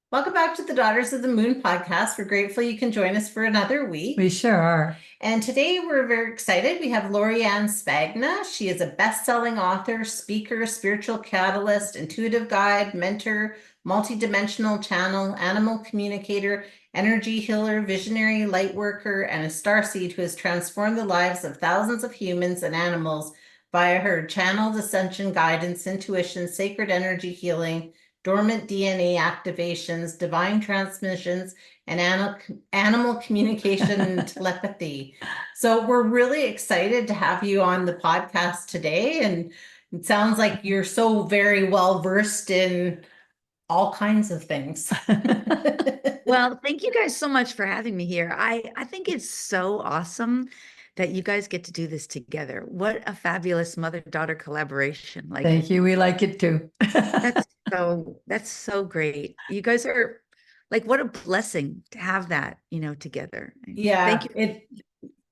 Welcome back to the Daughters of the Moon podcast. We're grateful you can join us for another week. We sure are. And today we're very excited. We have Lori Spagna. She is a best-selling author, speaker, spiritual catalyst, intuitive guide, mentor, multidimensional channel, animal communicator, energy healer, visionary light worker, and a starseed who has transformed the lives of thousands of humans and animals via her channeled ascension guidance, intuition, sacred energy healing, dormant DNA activations, divine transmissions, and animal communication and telepathy. So we're really excited to have you on the podcast today. And it sounds like you're so very well versed in all kinds of things. Well, thank you guys so much for having me here. I think it's so awesome that you guys get to do this together. What a fabulous mother-daughter collaboration. Like, Thank you. We like it too. that's so great. You guys are like, what a blessing to have that, together. Yeah. Thank you.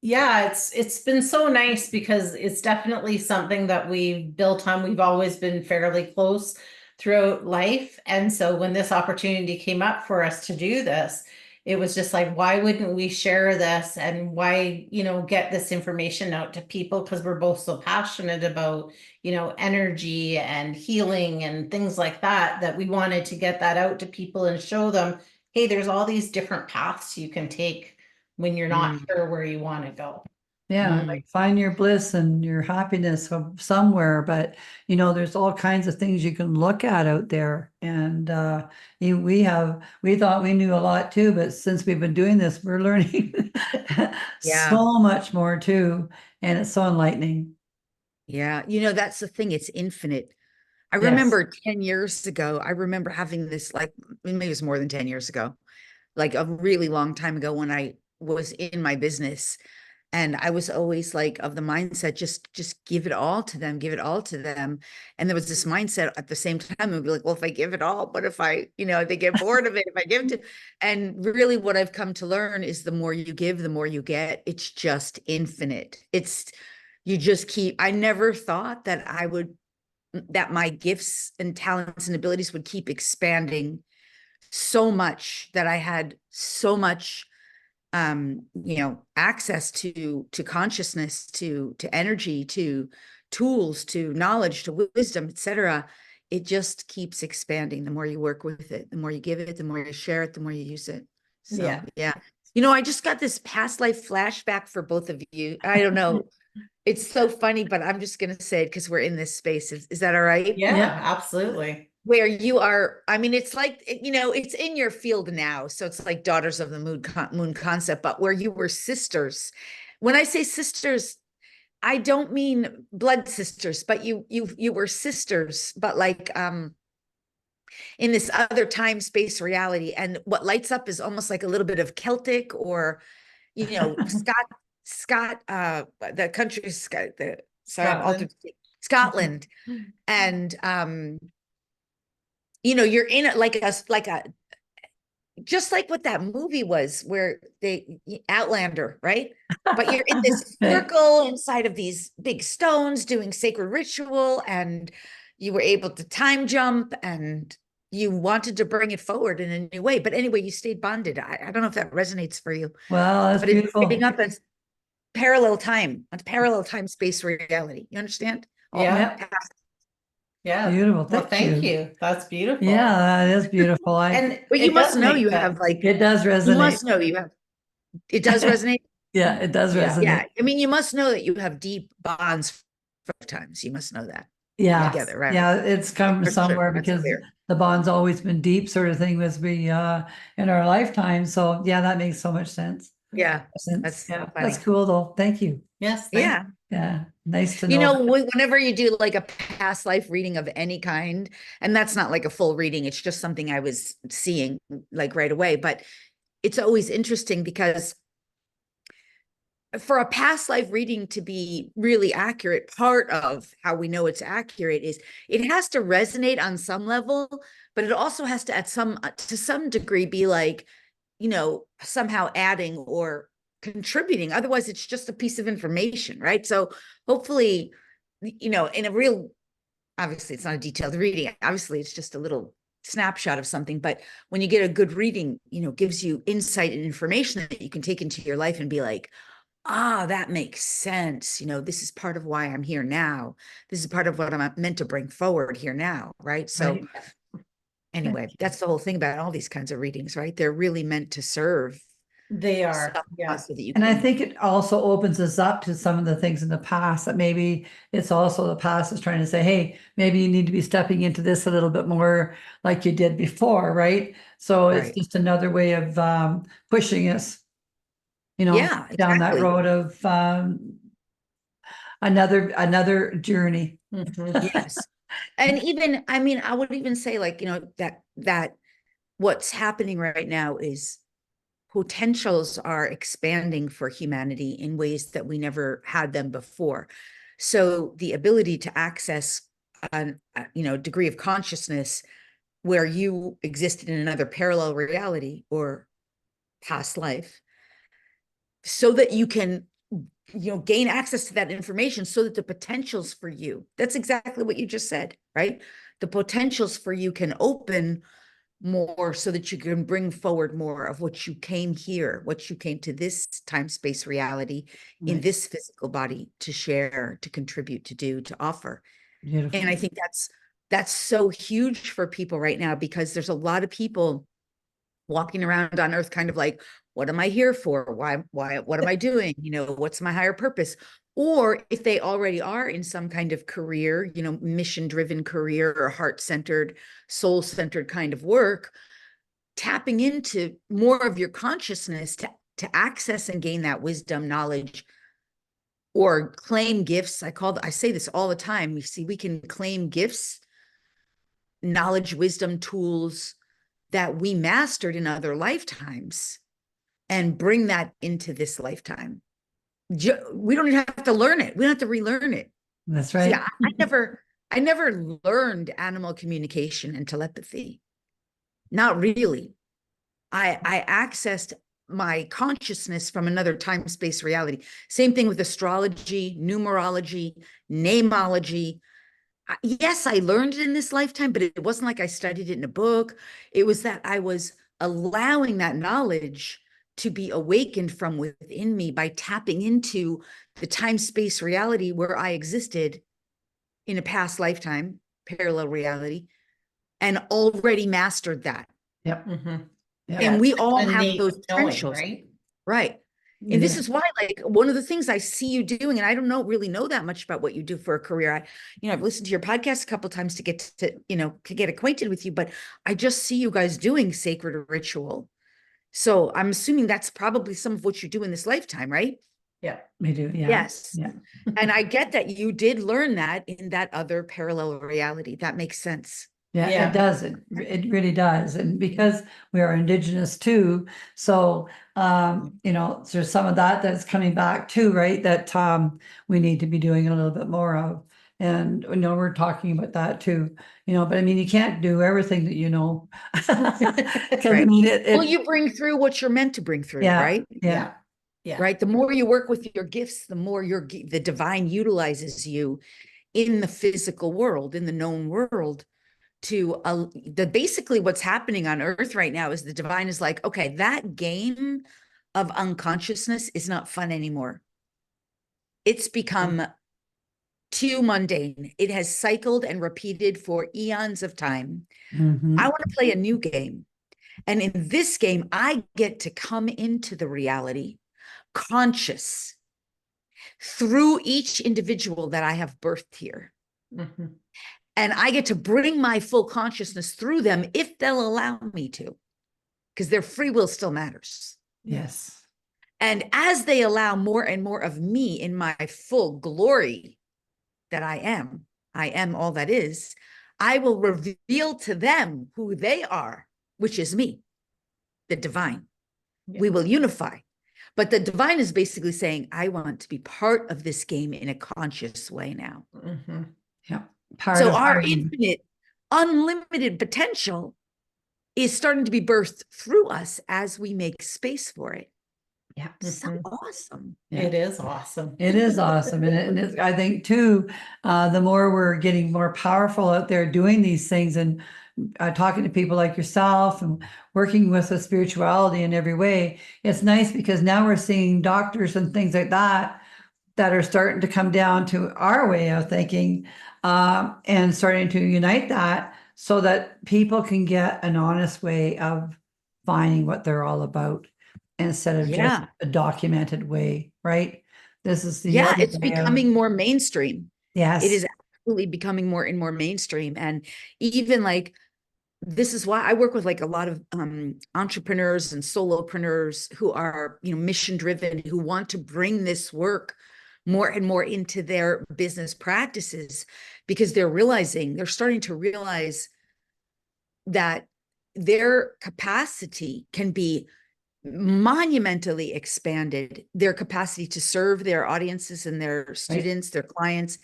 It's been so nice because it's definitely something that we've built on. We've always been fairly close throughout life. And so when this opportunity came up for us to do this, it was just like, why wouldn't we share this and why, get this information out to people? Because we're both so passionate about, energy and healing and things like that, that we wanted to get that out to people and show them, hey, there's all these different paths you can take when you're not sure where you want to go. Yeah, like find your bliss and your happiness somewhere, but there's all kinds of things you can look at out there. And we thought we knew a lot too, but since we've been doing this, we're learning so much more too, and it's so enlightening. Yeah, that's the thing. It's infinite. I Yes. remember 10 years ago, I remember having this, like, maybe it was more than 10 years ago, like a really long time ago when I was in my business. And I was always like of the mindset, just give it all to them, give it all to them. And there was this mindset at the same time, it would be like, well, if I give it all, but if I, they get bored of it, if I give it to, and really what I've come to learn is the more you give, the more you get. It's just infinite. You just keep, I never thought that my gifts and talents and abilities would keep expanding so much, that I had so much access to consciousness, to energy, to tools, to knowledge, to wisdom, etc. It just keeps expanding. The more you work with it, the more you give it, the more you share it, the more you use it. So yeah. I just got this past life flashback for both of you. I don't know. It's so funny, but I'm just going to say it because we're in this space. Is that all right? Yeah, absolutely. Where you are, I mean, it's like, it's in your field now. So it's like Daughters of the Moon concept, but where you were sisters. When I say sisters, I don't mean blood sisters, but you were sisters, but like in this other time, space, reality. And what lights up is almost like a little bit of Celtic or, Scott, the country, Scotland. And you're in it like a just like what that movie was where they Outlander, right? But you're in this circle inside of these big stones doing sacred ritual, and you were able to time jump, and you wanted to bring it forward in a new way. But anyway, you stayed bonded. I don't know if that resonates for you. Well, that's beautiful. It's up as parallel time, space, reality. You understand? Yeah. Yeah. Beautiful. Thank you. That's beautiful. Yeah, that is beautiful. But you must know you have it does resonate. You must know you have. It does resonate. Yeah, it does resonate. Yeah, I mean, you must know that you have deep bonds for times. You must know that. Yeah, together, right? Yeah, it's come from somewhere because the bond's always been deep, sort of thing, with me in our lifetime. So yeah, that makes so much sense. Yeah, that's cool though. Thank you. Yes. Yeah. Nice to know. Whenever you do like a past life reading of any kind, and that's not like a full reading, it's just something I was seeing like right away, but it's always interesting because for a past life reading to be really accurate, part of how we know it's accurate is it has to resonate on some level, but it also has to to some degree be like, somehow adding or contributing. Otherwise, it's just a piece of information, right? So hopefully, in a real, obviously it's not a detailed reading. Obviously, it's just a little snapshot of something, but when you get a good reading, gives you insight and information that you can take into your life and be like, that makes sense. This is part of why I'm here now. This is part of what I'm meant to bring forward here now. Right. So Right. anyway, that's the whole thing about all these kinds of readings, right? They're really meant to serve. They are. Yeah. So that you And I can, think it also opens us up to some of the things in the past that maybe it's also the past is trying to say, hey, maybe you need to be stepping into this a little bit more like you did before, right? So it's Right. just another way of pushing us, Yeah, down that exactly. road of another journey. Mhm. Yes. And even, I mean, I would even say like, that what's happening right now is potentials are expanding for humanity in ways that we never had them before. So the ability to access a degree of consciousness where you existed in another parallel reality or past life, so that you can gain access to that information, so that the potentials for you, that's exactly what you just said, right? The potentials for you can open more, so that you can bring forward more of what you came here, what you came to this time space reality in Right. this physical body to share, to contribute, to do, to offer. Beautiful. And I think that's so huge for people right now, because there's a lot of people walking around on earth kind of like, what am I here for? Why, what am I doing? What's my higher purpose? Or if they already are in some kind of career, mission driven career or heart centered, soul centered kind of work, tapping into more of your consciousness to access and gain that wisdom, knowledge, or claim gifts. I say this all the time. We can claim gifts, knowledge, wisdom, tools that we mastered in other lifetimes and bring that into this lifetime. We don't even have to learn it. We don't have to relearn it. That's See, right. I never learned animal communication and telepathy. Not really. I accessed my consciousness from another time space reality. Same thing with astrology, numerology, namology. Yes, I learned it in this lifetime, but it wasn't like I studied it in a book. It was that I was allowing that knowledge to be awakened from within me by tapping into the time space reality where I existed in a past lifetime, parallel reality, and already mastered that. Yep. Mhm. Yep. And we all have Innate those knowing, potentials, right? right? And this is why, like, one of the things I see you doing, and I don't really know that much about what you do for a career. I've listened to your podcast a couple of times to get to get acquainted with you, but I just see you guys doing sacred ritual. So I'm assuming that's probably some of what you do in this lifetime, right? Yeah. We do. Yeah. Yes. Yeah. And I get that you did learn that in that other parallel reality. That makes sense. Yeah, Yeah. it does. It really does. And because we are Indigenous too, so there's some of that that's coming back too, right? That we need to be doing a little bit more of. And we're talking about that too, but I mean, you can't do everything that you know. Because I Right. mean, Well, you bring through what you're meant to bring through, yeah, right? yeah, Yeah. Right. The more you work with your gifts, the more the divine utilizes you in the physical world, in the known world, to basically what's happening on earth right now is the divine is like, okay, that game of unconsciousness is not fun anymore. It's become too mundane. It has cycled and repeated for eons of time. Mhm. I want to play a new game. And in this game, I get to come into the reality conscious through each individual that I have birthed here. Mhm. And I get to bring my full consciousness through them if they'll allow me to, because their free will still matters. Yes. And as they allow more and more of me in my full glory that I am all that is, I will reveal to them who they are, which is me, the divine. Yeah. We will unify. But the divine is basically saying, I want to be part of this game in a conscious way now. Mhm. Yeah. Part So of our infinite, unlimited potential is starting to be birthed through us as we make space for it. Yeah. So Mhm. awesome. Yeah. It is awesome. It is awesome. And I think too, the more we're getting more powerful out there doing these things and talking to people like yourself and working with the spirituality in every way, it's nice because now we're seeing doctors and things like that that are starting to come down to our way of thinking, and starting to unite that so that people can get an honest way of finding what they're all about instead of just Yeah. a documented way, right? This is the Yeah, other it's way of, becoming more mainstream. It yes, is absolutely becoming more and more mainstream. And even like, this is why I work with like a lot of entrepreneurs and solopreneurs who are, mission driven, who want to bring this work more and more into their business practices, because they're starting to realize that their capacity can be monumentally expanded, their capacity to serve their audiences and their students, their clients,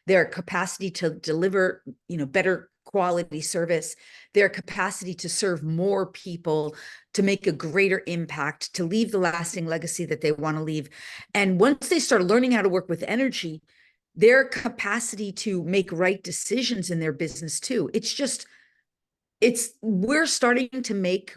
their capacity to deliver, better quality service, their capacity to serve more people, to make a greater impact, to leave the lasting legacy that they want to leave. And once they start learning how to work with energy, their capacity to make right decisions in their business too. We're starting to make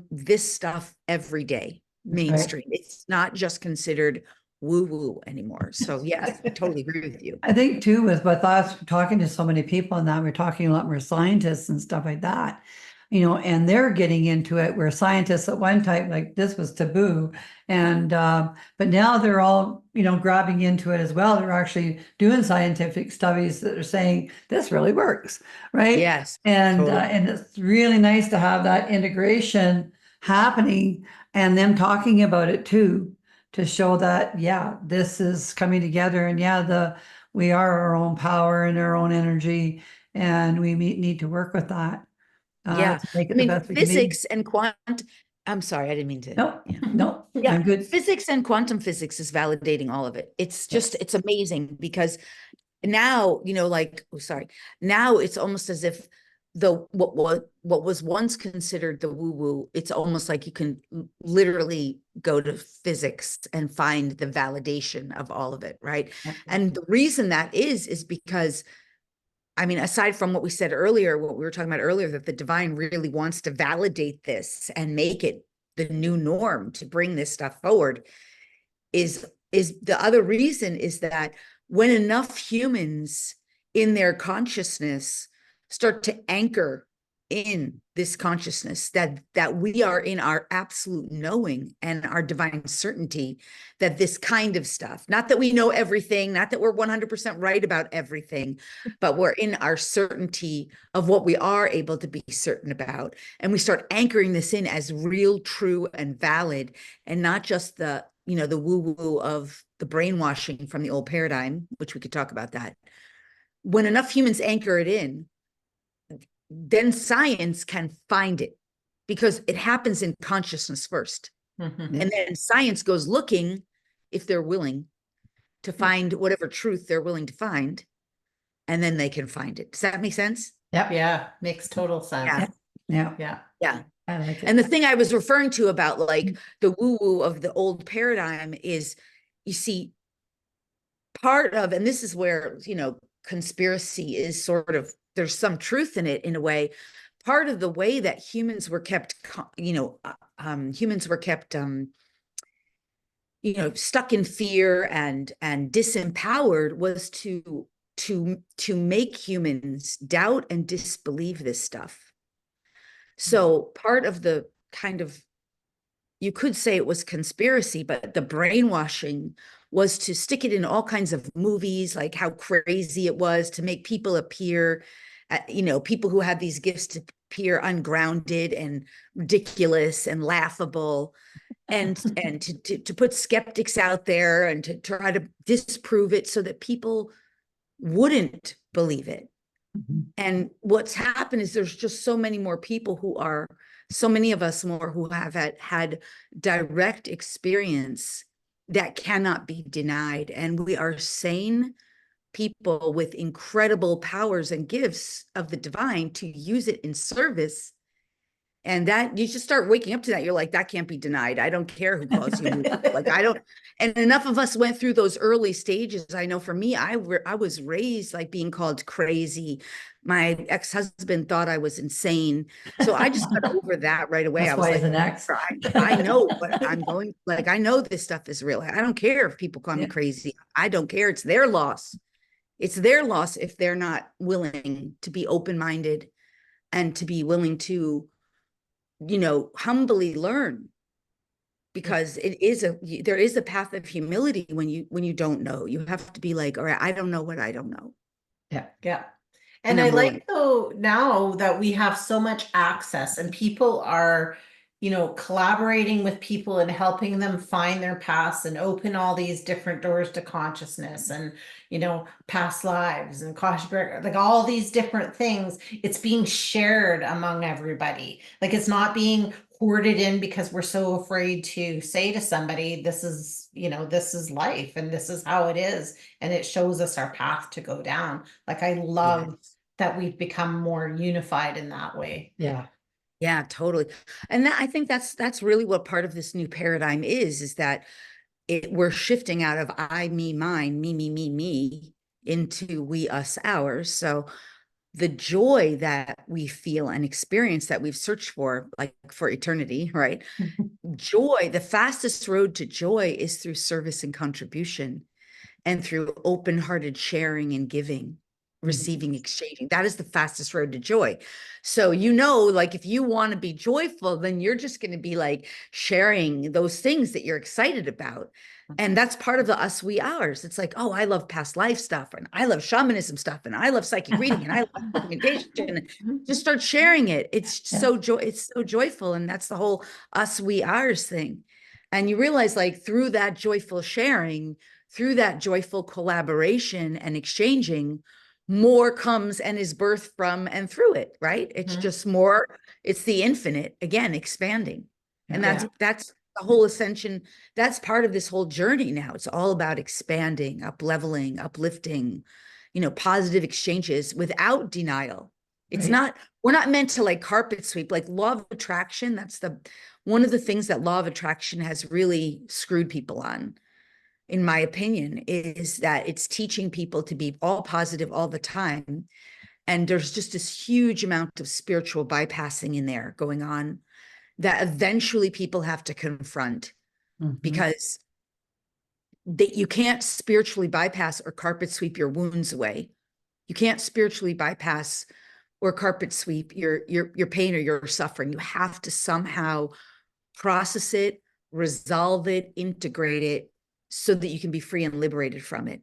this stuff every day mainstream. It's not just considered woo woo anymore. So yes, I totally agree with you. I think too, with us talking to so many people and that we're talking a lot more scientists and stuff like that, and they're getting into it where scientists at one time, like this was taboo. And, but now they're all, grabbing into it as well. They're actually doing scientific studies that are saying this really works, right? Yes. And, Totally. and it's really nice to have that integration happening and them talking about it too, to show that, yeah, this is coming together, and yeah, we are our own power and our own energy, and we need to work with that. Yeah. To make I it the mean, best we can be. physics and I'm sorry, I didn't mean to. No, Yeah. no, Yeah. I'm good. Physics and quantum physics is validating all of it. It's just, it's amazing because now, now it's almost as if what was once considered the woo woo, it's almost like you can literally go to physics and find the validation of all of it, right? And the reason that is because, I mean, aside from what we said earlier, what we were talking about earlier, that the divine really wants to validate this and make it the new norm to bring this stuff forward, is the other reason is that when enough humans in their consciousness start to anchor in this consciousness that we are in our absolute knowing and our divine certainty, that this kind of stuff, not that we know everything, not that we're 100% right about everything, but we're in our certainty of what we are able to be certain about, and we start anchoring this in as real, true, and valid, and not just the woo-woo of the brainwashing from the old paradigm, which we could talk about that. When enough humans anchor it in, then science can find it, because it happens in consciousness first. Mm-hmm. And then science goes looking, if they're willing, to find whatever truth they're willing to find, and then they can find it. Does that make sense? Yep. Yeah. Makes total sense. Yeah. Yeah. Yeah. Yeah. I like it. And the thing I was referring to about like the woo-woo of the old paradigm is, you see, part of, and this is where, conspiracy is sort of, there's some truth in it in a way. Part of the way that humans were kept, stuck in fear and disempowered was to make humans doubt and disbelieve this stuff. So part of the kind of, you could say it was conspiracy, but the brainwashing was to stick it in all kinds of movies, like how crazy it was to make people appear, people who had these gifts to appear ungrounded and ridiculous and laughable, and to put skeptics out there and to try to disprove it so that people wouldn't believe it. Mhm. And what's happened is there's just so many more people so many of us more who have had direct experience that cannot be denied. And we are sane people with incredible powers and gifts of the divine to use it in service And that you just start waking up to that. You're like, that can't be denied. I don't care who calls you. Like, I don't, and enough of us went through those early stages. I know for me, I was raised like being called crazy. My ex-husband thought I was insane. So I just got over that right away. That's I was why like, he's an ex. I know what I'm going, like, I know this stuff is real. I don't care if people call me Yeah. crazy. I don't care. It's their loss. It's their loss if they're not willing to be open-minded and to be willing to, humbly learn, because there is a path of humility when you don't know. You have to be like, all right, I don't know what I don't know. Yeah. And I I'm willing. like though now that we have so much access and people are, collaborating with people and helping them find their paths and open all these different doors to consciousness and, past lives and like all these different things. It's being shared among everybody. Like it's not being hoarded in because we're so afraid to say to somebody, this is, this is life and this is how it is. And it shows us our path to go down. Like I love that we've become more unified in that way. Yeah. Yeah, totally. And I think that's really what part of this new paradigm is that we're shifting out of I, me, mine, me, into we, us, ours. So the joy that we feel and experience that we've searched for, like for eternity, right? Joy, the fastest road to joy is through service and contribution and through open-hearted sharing and giving, receiving, exchanging. That is the fastest road to joy. So, like if you want to be joyful, then you're just going to be like sharing those things that you're excited about. And that's part of the us, we, ours. It's like, oh, I love past life stuff, and I love shamanism stuff, and I love psychic reading, and I love communication. Just start sharing it. It's so joyful. And that's the whole us, we, ours thing. And you realize like through that joyful sharing, through that joyful collaboration and exchanging, more comes and is birthed from and through it, right? It's just more, it's the infinite, again, expanding. And that's the whole ascension. That's part of this whole journey now. It's all about expanding, up leveling, uplifting, positive exchanges without denial. It's not, we're not meant to like carpet sweep, like law of attraction. That's one of the things that law of attraction has really screwed people on, in my opinion, is that it's teaching people to be all positive all the time. And there's just this huge amount of spiritual bypassing in there going on that eventually people have to confront, because you can't spiritually bypass or carpet sweep your wounds away. You can't spiritually bypass or carpet sweep your pain or your suffering. You have to somehow process it, resolve it, integrate it, so that you can be free and liberated from it.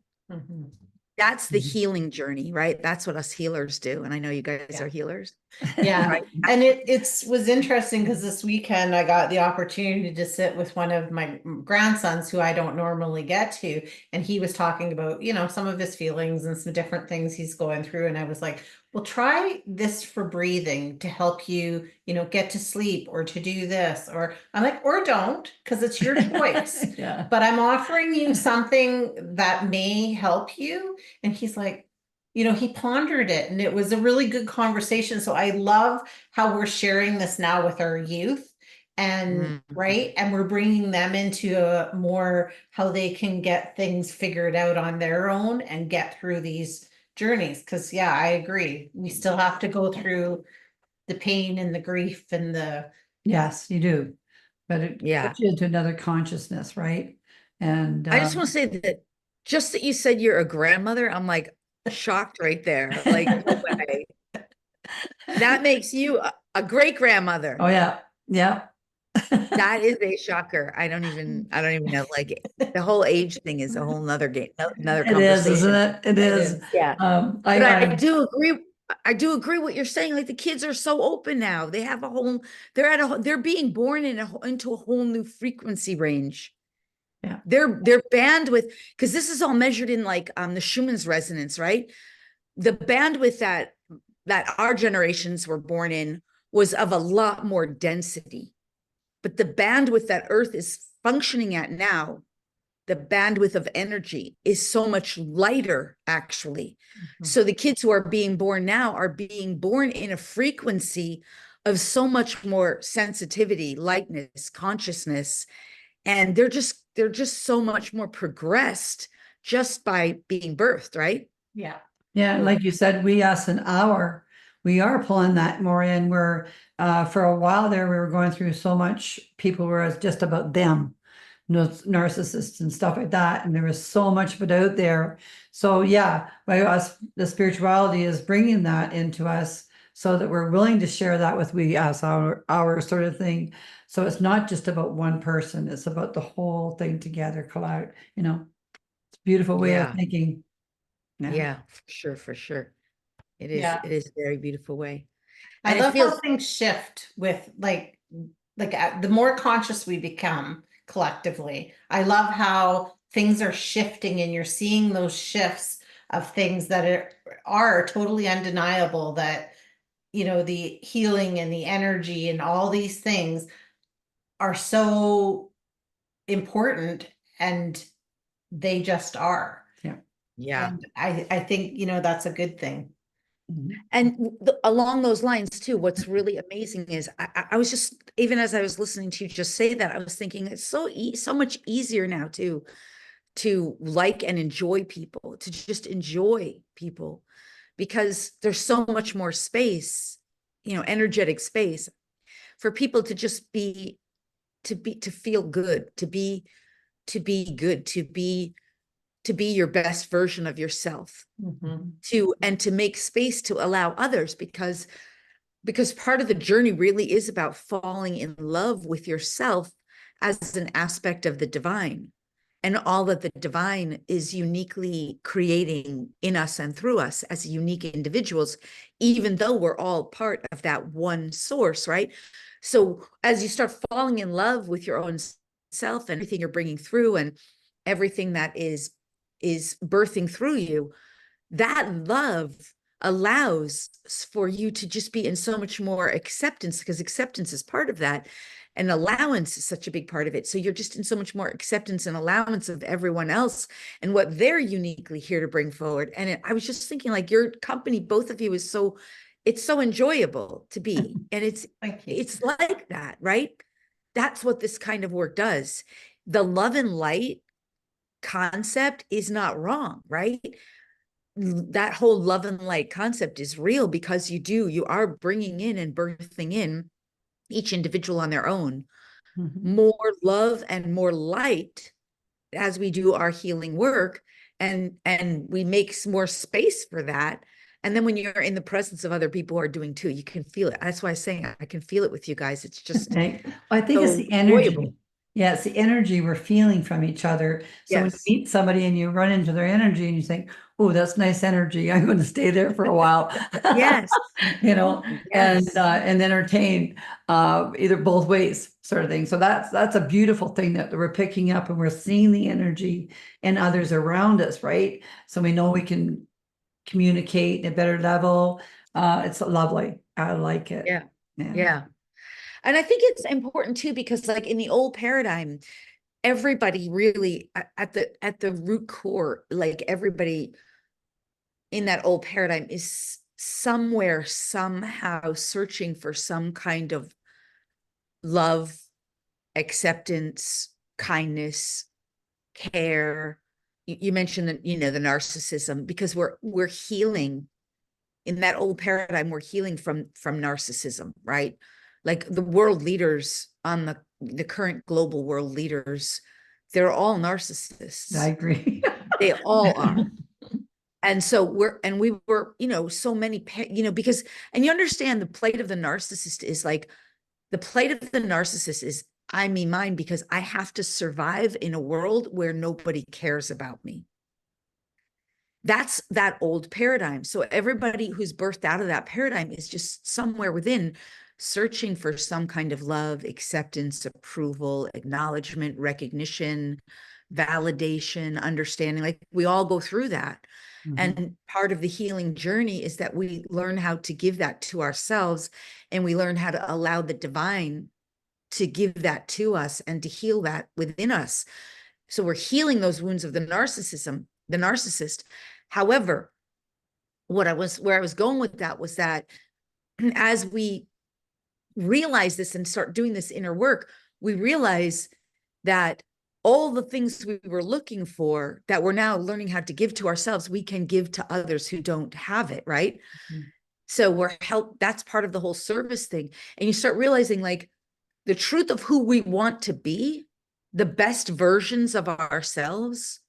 That's the healing journey, right? That's what us healers do. And I know you guys are healers. Yeah. Right? And it was interesting because this weekend I got the opportunity to sit with one of my grandsons who I don't normally get to. And he was talking about, some of his feelings and some different things he's going through. And I was like, well, try this for breathing to help you, get to sleep or to do this. Or I'm like, or don't, because it's your choice. But I'm offering you something that may help you. And he's like, he pondered it and it was a really good conversation. So I love how we're sharing this now with our youth and right. And we're bringing them into a more how they can get things figured out on their own and get through these journeys. Cause I agree. We still have to go through the pain and the grief and the. Yes, you do. But it puts you into another consciousness, right? And I just want to say that just that you said you're a grandmother, I'm like shocked right there. Like, no way. That makes you a great grandmother. Oh yeah. Yeah. That is a shocker. I don't even know. Like the whole age thing is a whole nother game, another conversation. It is, isn't it? It is. Yeah. But I do agree. I do agree what you're saying. Like the kids are so open now. They have they're being born into a whole new frequency range. Yeah. Their bandwidth, because this is all measured in like the Schumann's resonance, right? The bandwidth that our generations were born in was of a lot more density. But the bandwidth that Earth is functioning at now, the bandwidth of energy is so much lighter, actually. So the kids who are being born now are being born in a frequency of so much more sensitivity, lightness, consciousness, and they're just so much more progressed just by being birthed, right? Yeah. Yeah, and like you said, us an hour, we are pulling that more in. Where for a while there, we were going through so much, people were just about them, narcissists and stuff like that, and there was so much of it out there. So yeah, by us, the spirituality is bringing that into us, so that we're willing to share that with us, our sort of thing. So it's not just about one person; it's about the whole thing together, collide. It's a beautiful way of Yeah. thinking. Yeah, for sure, for sure. Yeah. It is a very beautiful way. I And it love how feels, things shift with the more conscious we become collectively. I love how things are shifting and you're seeing those shifts of things that are totally undeniable, that the healing and the energy and all these things are so important, and they just are. Yeah. yeah. And I think, that's a good thing. Mhm. And along those lines too, what's really amazing is I was just, even as I was listening to you just say that, I was thinking it's so much easier now to like and enjoy people, to just enjoy people, because there's so much more space, energetic space for people to just to feel good, to be good, to be your best version of yourself, Mhm. and to make space to allow others, because part of the journey really is about falling in love with yourself as an aspect of the divine, and all that the divine is uniquely creating in us and through us as unique individuals, even though we're all part of that one source, right? So as you start falling in love with your own self and everything you're bringing through, and everything that is birthing through you, that love allows for you to just be in so much more acceptance, because acceptance is part of that, and allowance is such a big part of it. So you're just in so much more acceptance and allowance of everyone else and what they're uniquely here to bring forward. And I was just thinking, like, your company, both of you, it's so enjoyable to be, and Thank you. it's like that, right? That's what this kind of work does. The love and light concept is not wrong, right? That whole love and light concept is real, because you are bringing in and birthing in each individual on their own Mhm. more love and more light as we do our healing work, and we make more space for that. And then when you're in the presence of other people who are doing too, you can feel it. That's why I'm saying I can feel it with you guys. It's just Right. I think it's so the energy. enjoyable. Yeah, it's the energy we're feeling from each other. So when Yes. you meet somebody and you run into their energy and you think, oh, that's nice energy, I'm going to stay there for a while. Yes. And entertain either both ways, sort of thing. So that's a beautiful thing that we're picking up, and we're seeing the energy in others around us, right? So we know we can communicate at a better level. It's lovely. I like it. Yeah. Yeah. Yeah. And I think it's important too, because like in the old paradigm, everybody really at the root core, like everybody in that old paradigm is somewhere, somehow searching for some kind of love, acceptance, kindness, care. You mentioned that, the narcissism, because we're healing in that old paradigm. We're healing from narcissism, right? Like the world leaders on the current global world leaders, they're all I narcissists. agree. They all are. And so we were, so many, because, and you understand the plight of the narcissist is like, the plight of the narcissist is, I mean mine, because I have to survive in a world where nobody cares about me. That's that old paradigm. So everybody who's birthed out of that paradigm is just somewhere within, searching for some kind of love, acceptance, approval, acknowledgement, recognition, validation, understanding. Like we all go through that. Mhm. And part of the healing journey is that we learn how to give that to ourselves, and we learn how to allow the divine to give that to us and to heal that within us. So we're healing those wounds of the narcissist. However, where I was going with that was that as we realize this and start doing this inner work, we realize that all the things we were looking for that we're now learning how to give to ourselves, we can give to others who don't have it, right? Mhm. So that's part of the whole service thing. And you start realizing like the truth of who we want to be, the best versions of ourselves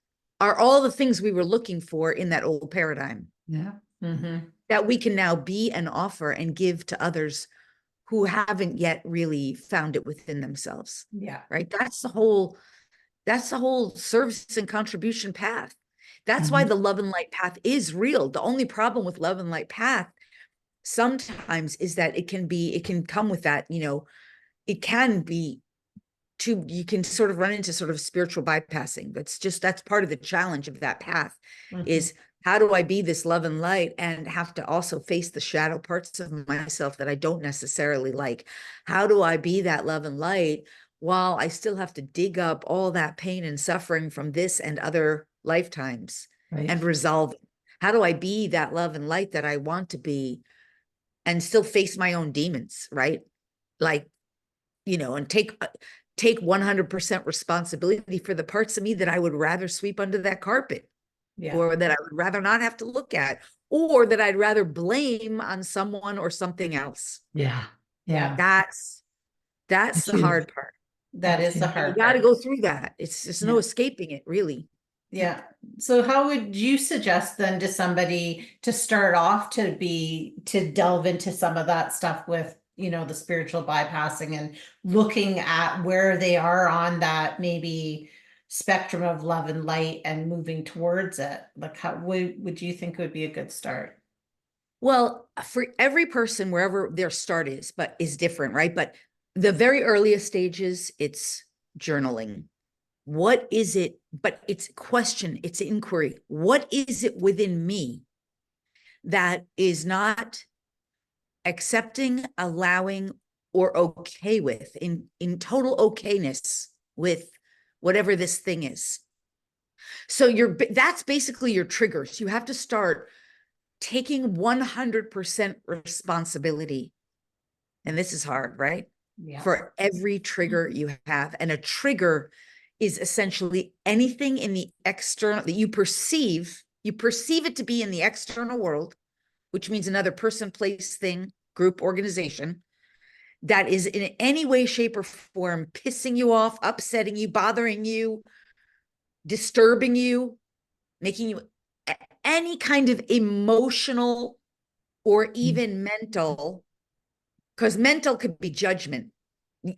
are all the things we were looking for in that old paradigm Yeah. that we can now be and offer and give to others who haven't yet really found it within themselves. Yeah. Right. That's the whole service and contribution path. That's why the love and light path is real. The only problem with love and light path sometimes is that it can come with that, it can be you can sort of run into sort of spiritual bypassing. That's part of the challenge of that path is how do I be this love and light and have to also face the shadow parts of myself that I don't necessarily like? How do I be that love and light while I still have to dig up all that pain and suffering from this and other lifetimes and resolve it? How do I be that love and light that I want to be and still face my own demons, right? Like, and take 100% responsibility for the parts of me that I would rather sweep under that carpet, or that I would rather not have to look at, or that I'd rather blame on someone or something else. Yeah. That's the hard part. That is the You hard got to part. go through that. It's just no escaping it, really. Yeah. So how would you suggest then to somebody to start off to delve into some of that stuff with, the spiritual bypassing and looking at where they are on that maybe spectrum of love and light and moving towards it? Like how would you think would be a good start? Well, for every person, wherever their start is different, right? But the very earliest stages, it's journaling. What is it? But it's question, it's inquiry. What is it within me that is not accepting, allowing, or okay with, in total okayness with whatever this thing is? So that's basically your triggers. You have to start taking 100% responsibility. And this is hard, right? Yeah. For every trigger you have. And a trigger is essentially anything in the external that you perceive it to be in the external world, which means another person, place, thing, group, organization, that is in any way, shape, or form pissing you off, upsetting you, bothering you, disturbing you, making you any kind of emotional or even mental, because mental could be judgment,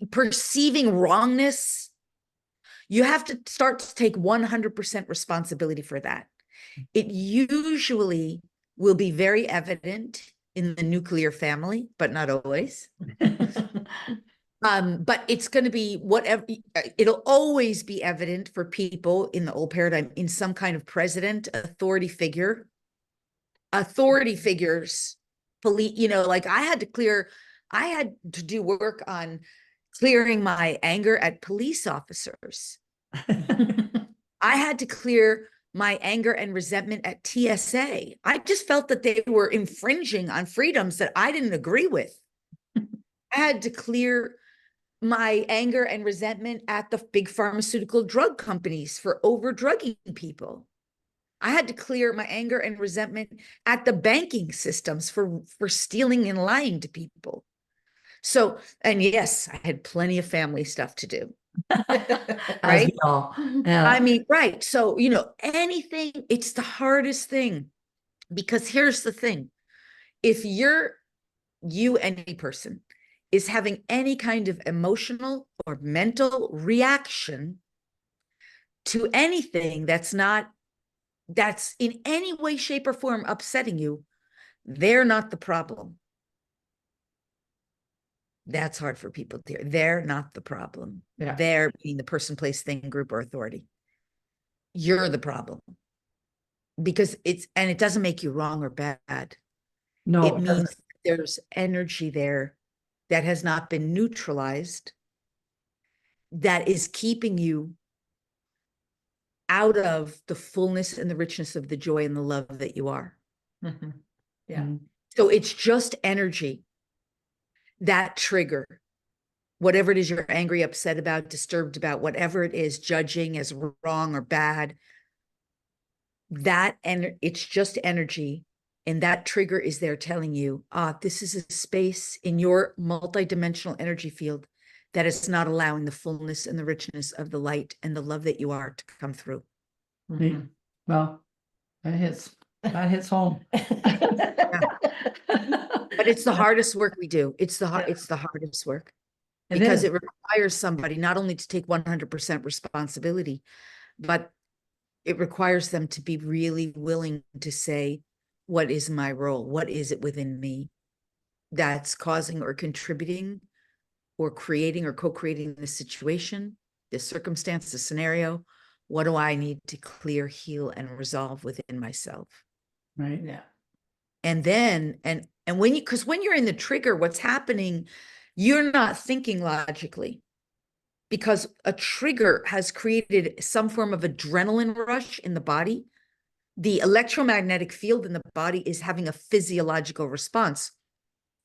perceiving wrongness. You have to start to take 100% responsibility for that. It usually will be very evident in the nuclear family, but not always. But it's going to be whatever, it'll always be evident for people in the old paradigm in some kind of president, authority figures, like I had to do work on clearing my anger at police officers. I had to clear my anger and resentment at TSA. I just felt that they were infringing on freedoms that I didn't agree with. I had to clear my anger and resentment at the big pharmaceutical drug companies for over drugging people. I had to clear my anger and resentment at the banking systems for stealing and lying to people. So, and yes, I had plenty of family stuff to do. Right? Yeah. I mean, right. So, anything, it's the hardest thing, because here's the thing. If any person is having any kind of emotional or mental reaction to anything that's in any way, shape, or form upsetting you, they're not the problem. That's hard for people to hear. They're not the problem. Yeah. They're being the person, place, thing, group, or authority. You're the problem. Because it doesn't make you wrong or bad. No, It means there's energy there that has not been neutralized, that is keeping you out of the fullness and the richness of the joy and the love that you are. Yeah. So it's just energy. that trigger, whatever it is you're angry, upset about, disturbed about, whatever it is, judging as wrong or bad, it's just energy. And that trigger is there telling you, this is a space in your multidimensional energy field that is not allowing the fullness and the richness of the light and the love that you are to come through. Mhm. Well, that hits home. But it's the hardest work we do. It's the hardest work, because it requires somebody not only to take 100% responsibility, but it requires them to be really willing to say, what is my role? What is it within me that's causing or contributing or creating or co-creating this situation, this circumstance, this scenario? What do I need to clear, heal, and resolve within myself? Right. Yeah. And then, and because when you're in the trigger, what's happening, you're not thinking logically, because a trigger has created some form of adrenaline rush in the body. The electromagnetic field in the body is having a physiological response.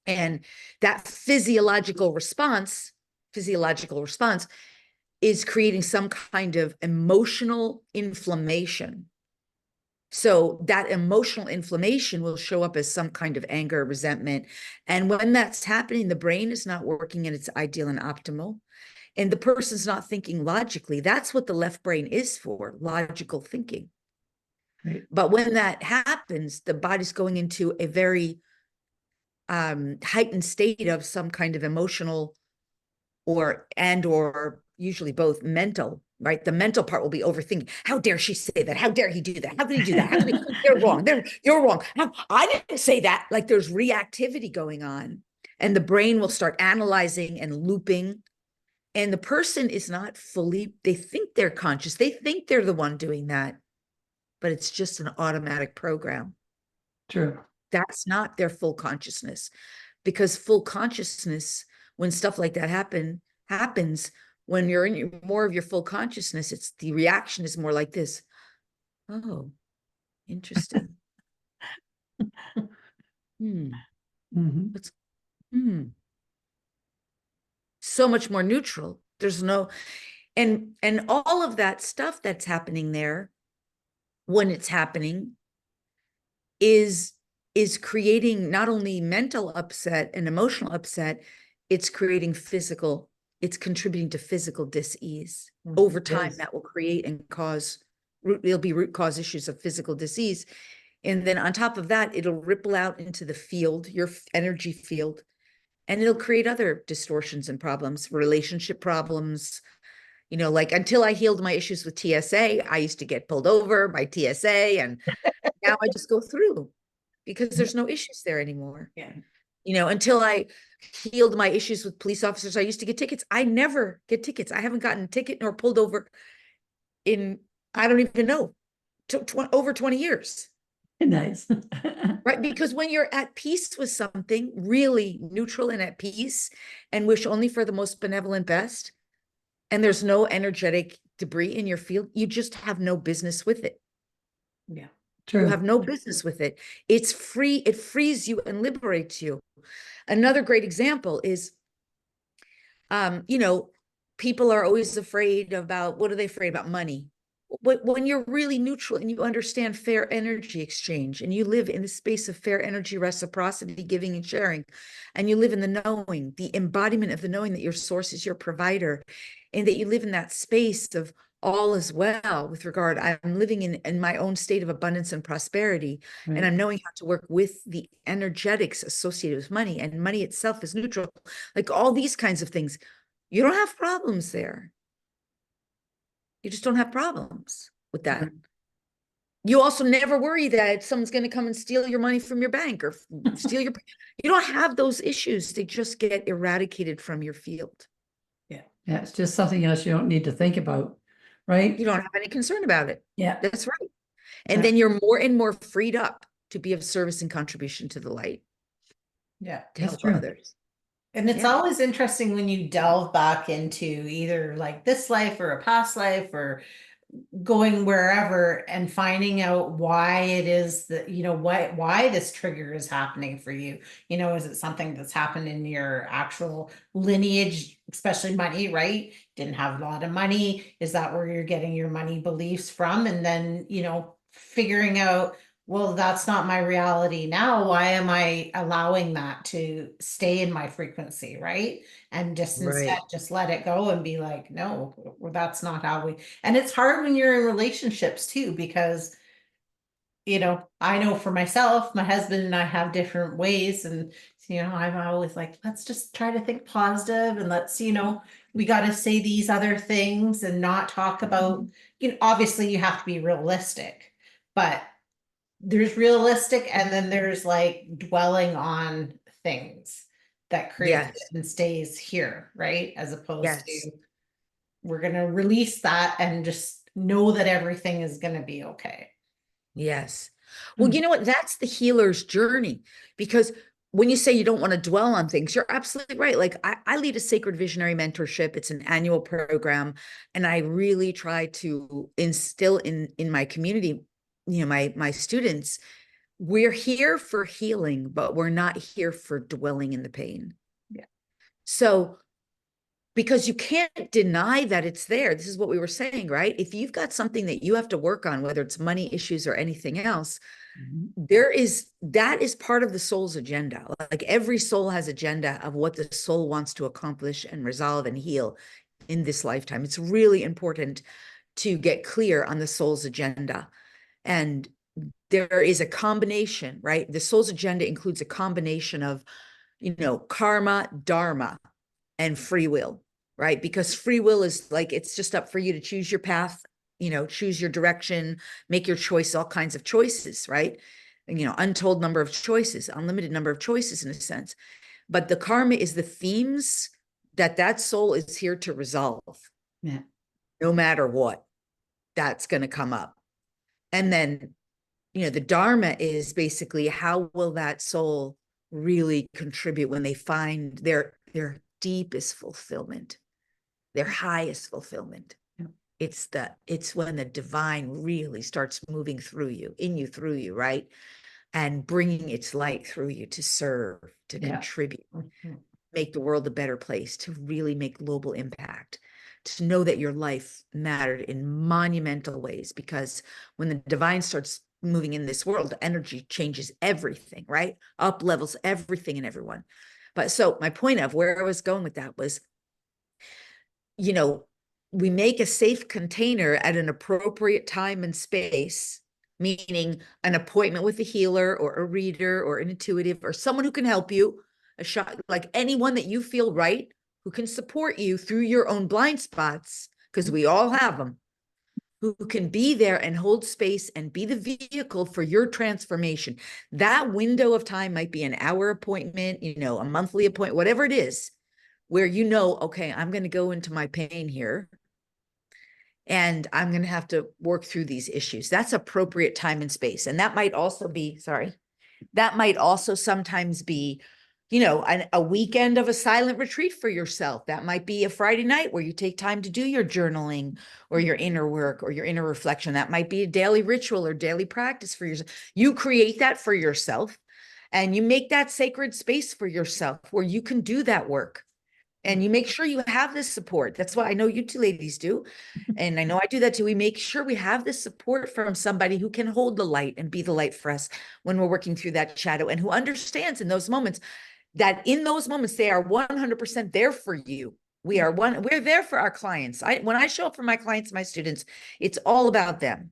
And that physiological response is creating some kind of emotional inflammation. So that emotional inflammation will show up as some kind of anger, resentment. And when that's happening, the brain is not working in its ideal and optimal. And the person's not thinking logically. That's what the left brain is for, logical thinking. Right. But when that happens, the body's going into a very heightened state of some kind of emotional or usually both mental, right? The mental part will be overthinking. How dare she say that? How dare he do that? How can he do that? How can he? They're wrong. You're wrong. I didn't say that. Like, there's reactivity going on, and the brain will start analyzing and looping. And the person is not fully, they think they're conscious. They think they're the one doing that, but it's just an automatic program. True. That's not their full consciousness, because full consciousness, when stuff like that happens, when you're in more of your full consciousness, it's the reaction is more like this. Oh, interesting. Mhm. What's so much more neutral. There's no, and all of that stuff that's happening there, when it's happening, is creating not only mental upset and emotional upset, it's creating physical, it's contributing to physical dis-ease. Over time. Yes. That will create and cause, there'll be root cause issues of physical disease. And then on top of that, it'll ripple out into the field, your energy field, and it'll create other distortions and problems, relationship problems. You know, like, until I healed my issues with TSA, I used to get pulled over by TSA, and now I just go through because there's no issues there anymore. Yeah. You know, until I healed my issues with police officers, I used to get tickets. I never get tickets. I haven't gotten a ticket nor pulled over in, I don't even know, over 20 years. Nice. Right? Because when you're at peace with something, really neutral and at peace, and wish only for the most benevolent best, and there's no energetic debris in your field, you just have no business with it. Yeah. True. You have no business with it. It's free. It frees you and liberates you. Another great example is, you know, people are always afraid about, what are they afraid about? Money. But when you're really neutral and you understand fair energy exchange, and you live in the space of fair energy reciprocity, giving and sharing, and you live in the knowing, the embodiment of the knowing that your source is your provider, and that you live in that space of all is well with regard, I'm living in my own state of abundance and prosperity, Right. and I'm knowing how to work with the energetics associated with money, and money itself is neutral, like all these kinds of things, you don't have problems there. You just don't have problems with that. Right. You also never worry that someone's going to come and steal your money from your bank or steal you don't have those issues. They just get eradicated from your field. Yeah, it's just something else you don't need to think about, right? You don't have any concern about it. Yeah. That's right. And then you're more and more freed up to be of service and contribution to the light, Yeah. to That's help true. others. And it's Yeah. always interesting when you delve back into either like this life or a past life or going wherever and finding out why it is that, why this trigger is happening for you. Is it something that's happened in your actual lineage, especially money, right? Didn't have a lot of money. Is that where you're getting your money beliefs from? And then, figuring out, well, that's not my reality now. Why am I allowing that to stay in my frequency, right? And just instead, Right. just let it go and be like, no, well, that's not how we. And it's hard when you're in relationships too, because, I know for myself, my husband and I have different ways. And, I'm always like, let's just try to think positive and let's, we got to say these other things and not talk about, obviously you have to be realistic, but there's realistic and then there's like dwelling on things that creates it Yes. and stays here, right? As opposed Yes. to we're going to release that and just know that everything is going to be okay. Yes. Well, you know what? That's the healer's journey, because when you say you don't want to dwell on things, you're absolutely right. Like I lead a sacred visionary mentorship. It's an annual program. And I really try to instill in my community, my students, we're here for healing, but we're not here for dwelling in the pain. Yeah. So, because you can't deny that it's there. This is what we were saying, right? If you've got something that you have to work on, whether it's money issues or anything else, that is part of the soul's agenda. Like every soul has agenda of what the soul wants to accomplish and resolve and heal in this lifetime. It's really important to get clear on the soul's agenda. And there is a combination, right? The soul's agenda includes a combination of, karma, dharma, and free will, right? Because free will is like, it's just up for you to choose your path, choose your direction, make your choice, all kinds of choices, right? And, untold number of choices, unlimited number of choices in a sense. But the karma is the themes that soul is here to resolve. Yeah. No matter what, that's going to come up. And then, the dharma is basically how will that soul really contribute when they find their deepest fulfillment, their highest fulfillment. Yeah. It's when the divine really starts moving through you, right? And bringing its light through you to serve, to contribute, make the world a better place, to really make global impact, to know that your life mattered in monumental ways. Because when the divine starts moving in this world, energy changes everything, right? Up levels everything and everyone. But so my point of where I was going with that was, we make a safe container at an appropriate time and space, meaning an appointment with a healer or a reader or an intuitive or someone who can help you, a shot, like anyone that you feel right, who can support you through your own blind spots, because we all have them, who can be there and hold space and be the vehicle for your transformation. That window of time might be an hour appointment, a monthly appointment, whatever it is, where okay, I'm going to go into my pain here and I'm going to have to work through these issues. That's appropriate time and space. And that might also be, sometimes be, a weekend of a silent retreat for yourself. That might be a Friday night where you take time to do your journaling or your inner work or your inner reflection. That might be a daily ritual or daily practice for yourself. You create that for yourself and you make that sacred space for yourself where you can do that work. And you make sure you have this support. That's what I know you two ladies do. And I know I do that too. We make sure we have this support from somebody who can hold the light and be the light for us when we're working through that shadow, and who understands in those moments that in those moments, they are 100% there for you. We're there for our clients. When I show up for my clients, my students, it's all about them.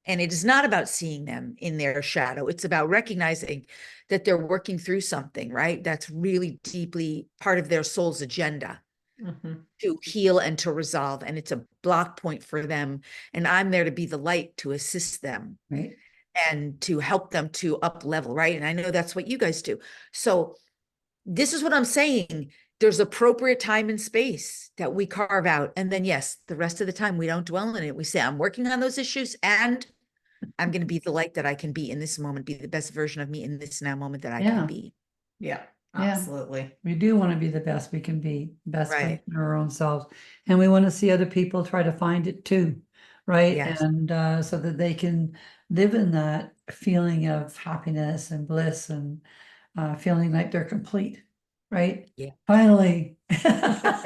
And it is not about seeing them in their shadow. It's about recognizing that they're working through something, right? That's really deeply part of their soul's agenda to heal and to resolve. And it's a block point for them. And I'm there to be the light to assist them, Right. and to help them to up level, right? And I know that's what you guys do. So this is what I'm saying. There's appropriate time and space that we carve out. And then, yes, the rest of the time we don't dwell in it. We say, I'm working on those issues and I'm going to be the light that I can be in this moment, be the best version of me in this now moment that I can be. Yeah, absolutely. We do want to be the best we can be, best Right. version of our own selves. And we want to see other people try to find it too. right? Yes. And so that they can live in that feeling of happiness and bliss and feeling like they're complete, right? Yeah. Finally, Yeah.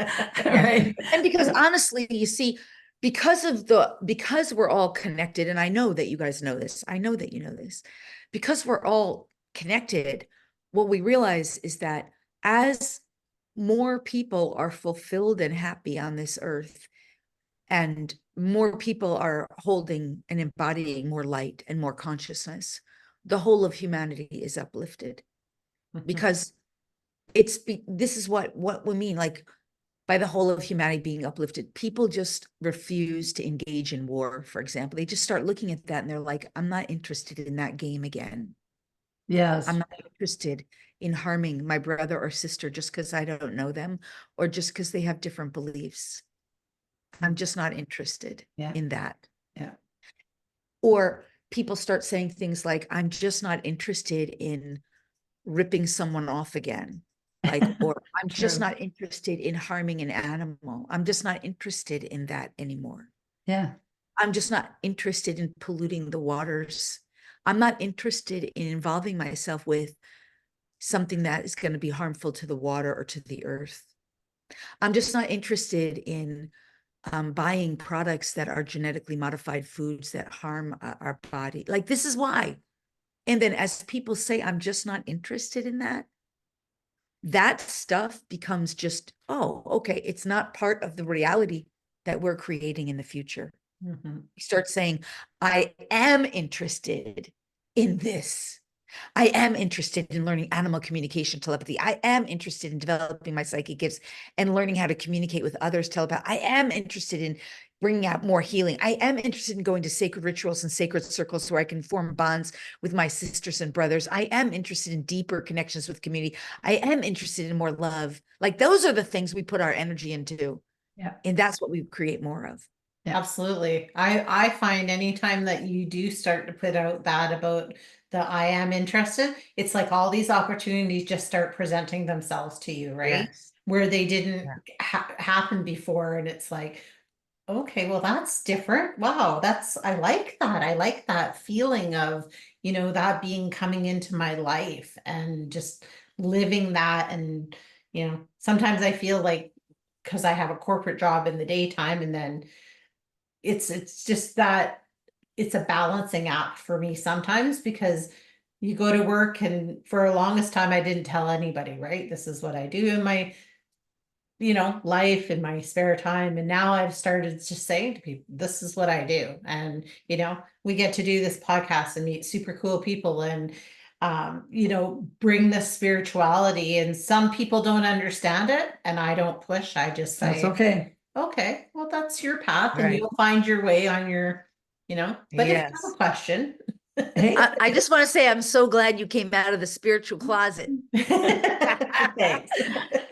right? And because honestly, you see, because we're all connected, and I know that you guys know this, I know that you know this, because we're all connected, what we realize is that as more people are fulfilled and happy on this earth, and more people are holding and embodying more light and more consciousness, the whole of humanity is uplifted. Because this is what we mean, like, by the whole of humanity being uplifted. People just refuse to engage in war, for example. They just start looking at that and they're like, I'm not interested in that game again. Yes. I'm not interested in harming my brother or sister just because I don't know them or just because they have different beliefs. I'm just not interested Yeah. in that. Yeah. Or people start saying things like, I'm just not interested in ripping someone off again. Like, or I'm just True. not interested in harming an animal. I'm just not interested in that anymore. Yeah. I'm just not interested in polluting the waters. I'm not interested in involving myself with something that is going to be harmful to the water or to the earth. I'm just not interested in buying products that are genetically modified foods that harm our body. Like, this is why. And then as people say, I'm just not interested in that, that stuff becomes just, oh, okay, it's not part of the reality that we're creating in the future. Mhm. You start saying, I am interested in this. I am interested in learning animal communication telepathy. I am interested in developing my psychic gifts and learning how to communicate with others telepathically. I am interested in bringing out more healing. I am interested in going to sacred rituals and sacred circles where I can form bonds with my sisters and brothers. I am interested in deeper connections with community. I am interested in more love. Like, those are the things we put our energy into. Yeah. And that's what we create more of. Yeah. Absolutely. I find anytime that you do start to put out that about the I am interested, it's like all these opportunities just start presenting themselves to you, right? Yes. Where they didn't Yeah. happen before. And it's like, okay, well, that's different. Wow, I like that. I like that feeling of, that being coming into my life and just living that. And, sometimes I feel like, because I have a corporate job in the daytime, and then it's just that it's a balancing act for me sometimes, because you go to work, and for the longest time I didn't tell anybody, right? This is what I do in my life, in my spare time. And now I've started just saying to people, this is what I do. And, we get to do this podcast and meet super cool people and, bring the spirituality. And some people don't understand it, and I don't push. I just That's say, okay. okay, well, that's your path, and Right. you'll find your way on your, but if you have Yes. a question. Hey, I just want to say, I'm so glad you came out of the spiritual closet. Thanks.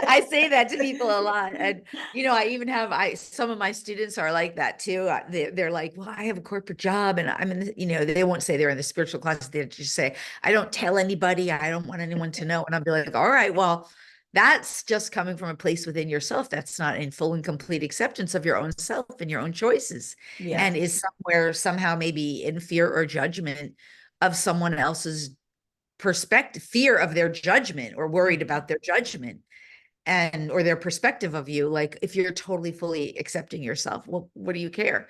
I say that to people a lot. And, I even have, some of my students are like that too. They're like, well, I have a corporate job and I'm in they won't say they're in the spiritual closet. They just say, I don't tell anybody. I don't want anyone to know. And I'll be like, all right, well, that's just coming from a place within yourself. That's not in full and complete acceptance of your own self and your own choices. Yeah. And is somewhere somehow maybe in fear or judgment of someone else's perspective, fear of their judgment, or worried about their judgment or their perspective of you. Like, if you're totally fully accepting yourself, well, what do you care?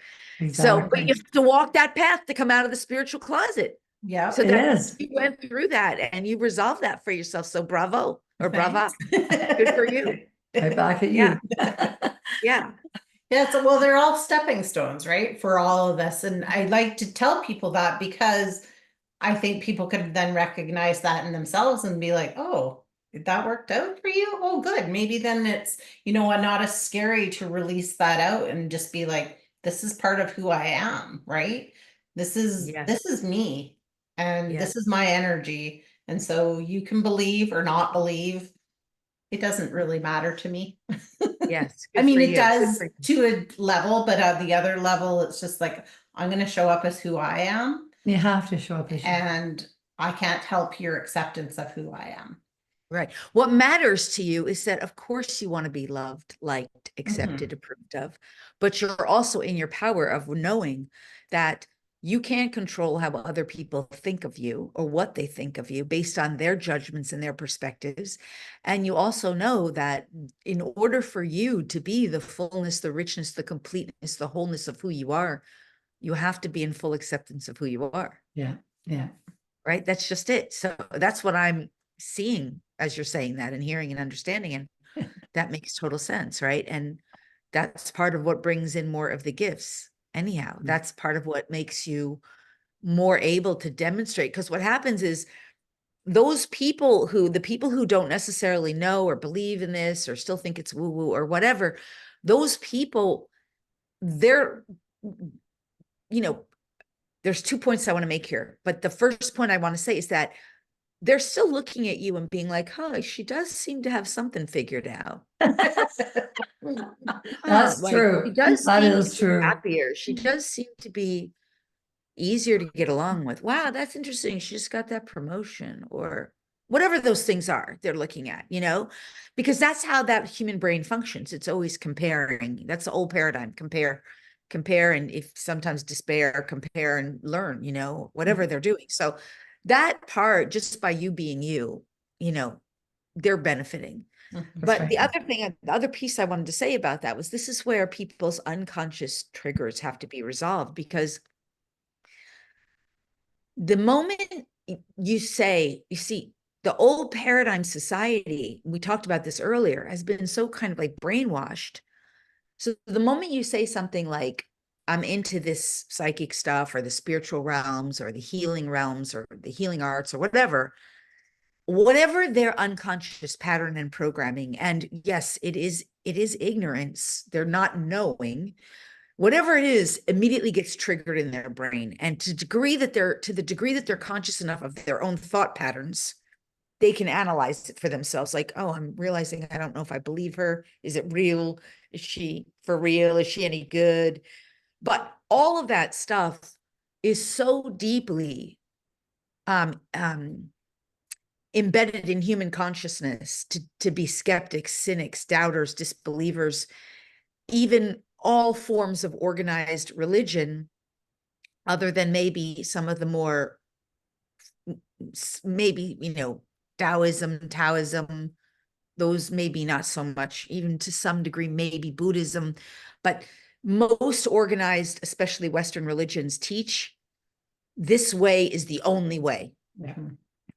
So, but you exactly. have to walk that path to come out of the spiritual closet. Yeah. So It that is. you went through that and you resolved that for yourself. So bravo or brava. Thanks. Good for you. Right back at Yeah. you. Yeah. Yeah, so well, they're all stepping stones, right, for all of us. And I like to tell people that, because I think people could then recognize that in themselves and be like, oh, that worked out for you? Oh, good. Maybe then it's, not as scary to release that out and just be like, this is part of who I am, right? This is Yes. this is me, and Yes. this is my energy. And so you can believe or not believe. It doesn't really matter to me. Yes. I Good mean, for it you. Good does for you. to a level, but at the other level, it's just like, I'm going to show up as who I am, You have to show up as you. and I can't help your acceptance of who I am. Right. What matters to you is that, of course, you want to be loved, liked, accepted, approved of, but you're also in your power of knowing that you can't control how other people think of you or what they think of you based on their judgments and their perspectives. And you also know that in order for you to be the fullness, the richness, the completeness, the wholeness of who you are, you have to be in full acceptance of who you are. Yeah. Yeah. Right? That's just it. So that's what I'm seeing as you're saying that and hearing and understanding. And that makes total sense. Right. And that's part of what brings in more of the gifts. Anyhow, that's part of what makes you more able to demonstrate. Because what happens is the people who don't necessarily know or believe in this or still think it's woo woo or whatever, those people, they're, there's 2 points I want to make here. But the first point I want to say is that they're still looking at you and being like, huh, she does seem to have something figured out. That's Like, true. she does That seem is to be true. happier. She does seem to be easier to get along with. Wow, that's interesting. She just got that promotion or whatever those things are they're looking at, because that's how that human brain functions. It's always comparing. That's the old paradigm. Compare, and if sometimes despair, compare and learn, whatever they're doing. So that part, just by you being you, they're benefiting. But right. the other piece I wanted to say about that was this is where people's unconscious triggers have to be resolved, because the moment you see, the old paradigm society, we talked about this earlier, has been so kind of like brainwashed. So the moment you say something like, I'm into this psychic stuff or the spiritual realms or the healing realms or the healing arts or whatever their unconscious pattern and programming, and yes, it is ignorance. They're not knowing. Whatever it is immediately gets triggered in their brain. And to the degree that they're conscious enough of their own thought patterns, they can analyze it for themselves. Like, oh, I'm realizing I don't know if I believe her. Is it real? Is she for real? Is she any good? But all of that stuff is so deeply embedded in human consciousness to be skeptics, cynics, doubters, disbelievers, even all forms of organized religion, other than maybe some of the more, maybe, Taoism, those maybe not so much, even to some degree, maybe Buddhism, but most organized, especially Western religions, teach this way is the only way.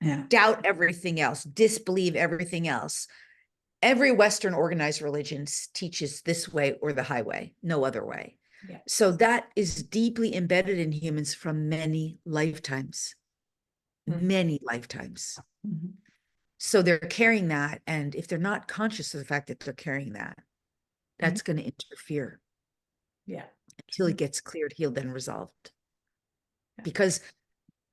Yeah. Doubt everything else, disbelieve everything else. Every Western organized religion teaches this way or the highway, no other way. Yeah. So that is deeply embedded in humans from many lifetimes, many lifetimes. Mhm. So they're carrying that. And if they're not conscious of the fact that they're carrying that, that's going to interfere. Yeah. Until it gets cleared, healed, and resolved. Because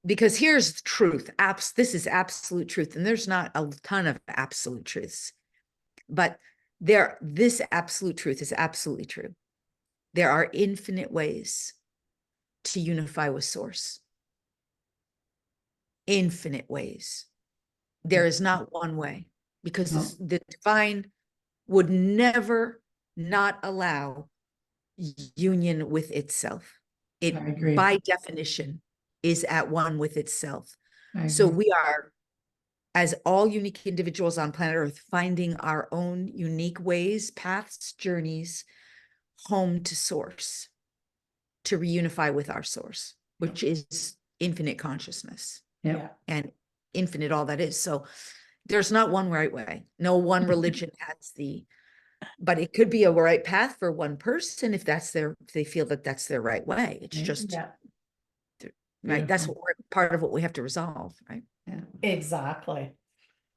here's the truth. This is absolute truth. And there's not a ton of absolute truths. But this absolute truth is absolutely true. There are infinite ways to unify with Source. Infinite ways. There is not one way, because the divine would never not allow union with itself. It, I agree. by definition, is at one with itself. I So agree. we are, as all unique individuals on planet Earth, finding our own unique ways, paths, journeys, home to Source, to reunify with our Source, which is infinite consciousness. Yeah. And infinite all that is. So there's not one right way. No one religion has but it could be a right path for one person if they feel that that's their right way. It's just, right. That's part of what we have to resolve, right? Yeah. Exactly.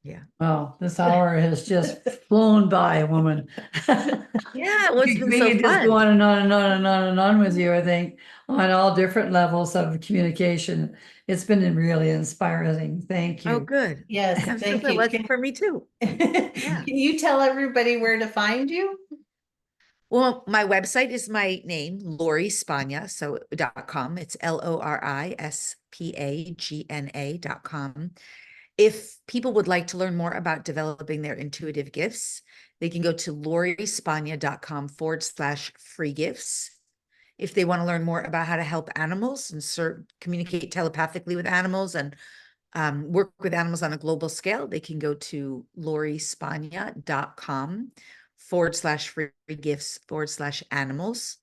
Yeah. Well, this hour has just flown by, woman. Yeah, well, it's been We so could just go fun. on and on and on and on and on with you, I think, on all different levels of communication. It's been really inspiring. Thank Oh, you. good. Yes, I'm so thank glad. you. Well, it's for me too. Can you tell everybody where to find you? Well, my website is my name, Lori Spagna, so .com. It's LORISPAGNA.com. If people would like to learn more about developing their intuitive gifts, they can go to lorispagna.com/free gifts. If they want to learn more about how to help animals and communicate telepathically with animals and work with animals on a global scale, they can go to lorispagna.com/free gifts/animals.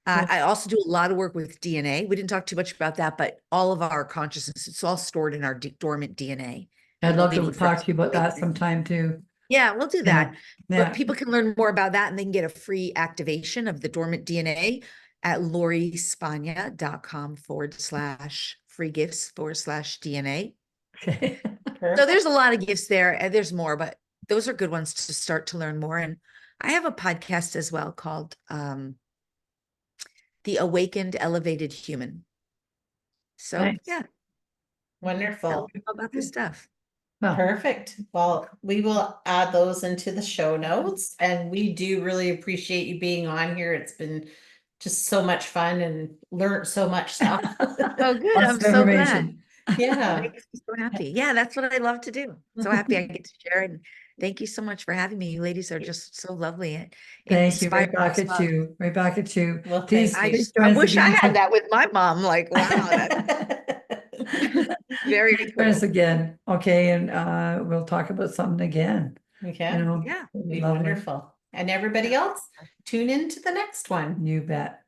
I also do a lot of work with DNA. We didn't talk too much about that, but all of our consciousness, it's all stored in our dormant DNA. I'd love to waiting for talk us to you about that awaken. sometime too. Yeah, we'll do that. Yeah. But people can learn more about that, and they can get a free activation of the dormant DNA at lorispagna.com/free gifts/DNA. Okay. So there's a lot of gifts there, and there's more, but those are good ones to start to learn more. And I have a podcast as well called The Awakened Elevated Human. So Nice. yeah, Wonderful. tell people about this stuff. Well, Perfect. Well, we will add those into the show notes, and we do really appreciate you being on here. It's been just so much fun and learned so much stuff. Oh, good. lots I'm of so glad. information. Yeah. Makes me so happy. Yeah, that's what I love to do. So happy I get to share it. And thank you so much for having me. You ladies are just so lovely and Thank you. Right inspiring back as at well. you. Right back at you. Well, Please, thank please I join us wish I again had that with my mom. Like, wow, that's very Join us cool. again. Okay. And we'll talk about something again. Okay. You know, Yeah. It'd be lovely. wonderful. And everybody else, tune in to the next one. You bet.